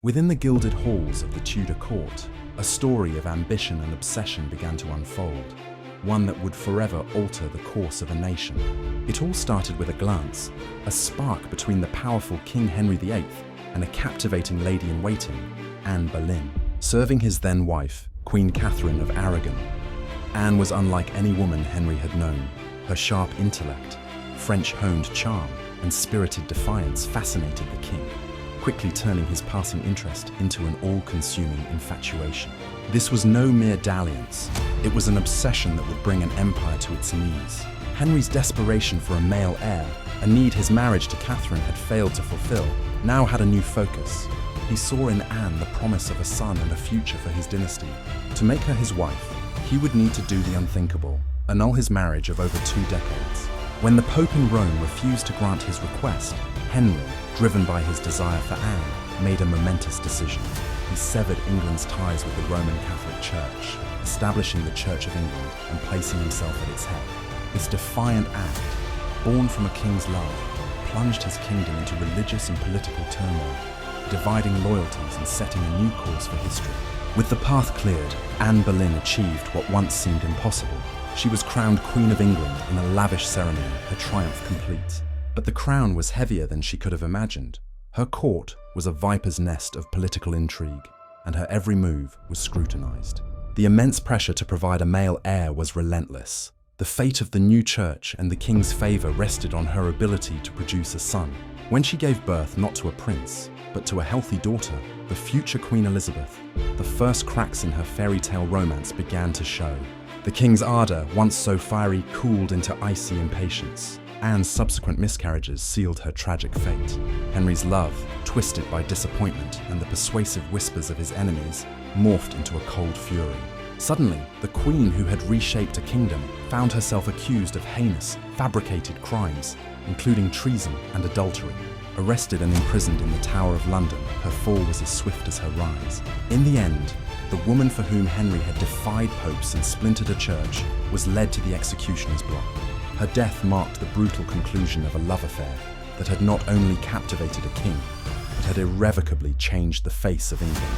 Within the gilded halls of the Tudor court, a story of ambition and obsession began to unfold, one that would forever alter the course of a nation. It all started with a glance, a spark between the powerful King Henry VIII and a captivating lady-in-waiting, Anne Boleyn, serving his then wife, Queen Catherine of Aragon. Anne was unlike any woman Henry had known. Her sharp intellect, French-honed charm, and spirited defiance fascinated the king, quickly turning his passing interest into an all-consuming infatuation. This was no mere dalliance. It was an obsession that would bring an empire to its knees. Henry's desperation for a male heir, a need his marriage to Catherine had failed to fulfill, now had a new focus. He saw in Anne the promise of a son and a future for his dynasty. To make her his wife, he would need to do the unthinkable, annul his marriage of over 2 decades. When the Pope in Rome refused to grant his request, Henry, driven by his desire for Anne, made a momentous decision. He severed England's ties with the Roman Catholic Church, establishing the Church of England and placing himself at its head. This defiant act, born from a king's love, plunged his kingdom into religious and political turmoil, dividing loyalties and setting a new course for history. With the path cleared, Anne Boleyn achieved what once seemed impossible. She was crowned Queen of England in a lavish ceremony, her triumph complete. But the crown was heavier than she could have imagined. Her court was a viper's nest of political intrigue, and her every move was scrutinized. The immense pressure to provide a male heir was relentless. The fate of the new church and the king's favor rested on her ability to produce a son. When she gave birth not to a prince, but to a healthy daughter, the future Queen Elizabeth, the first cracks in her fairy tale romance began to show. The king's ardor, once so fiery, cooled into icy impatience. Anne's subsequent miscarriages sealed her tragic fate. Henry's love, twisted by disappointment and the persuasive whispers of his enemies, morphed into a cold fury. Suddenly, the queen who had reshaped a kingdom found herself accused of heinous, fabricated crimes, including treason and adultery. Arrested and imprisoned in the Tower of London, her fall was as swift as her rise. In the end, the woman for whom Henry had defied popes and splintered a church was led to the executioner's block. Her death marked the brutal conclusion of a love affair that had not only captivated a king, but had irrevocably changed the face of England.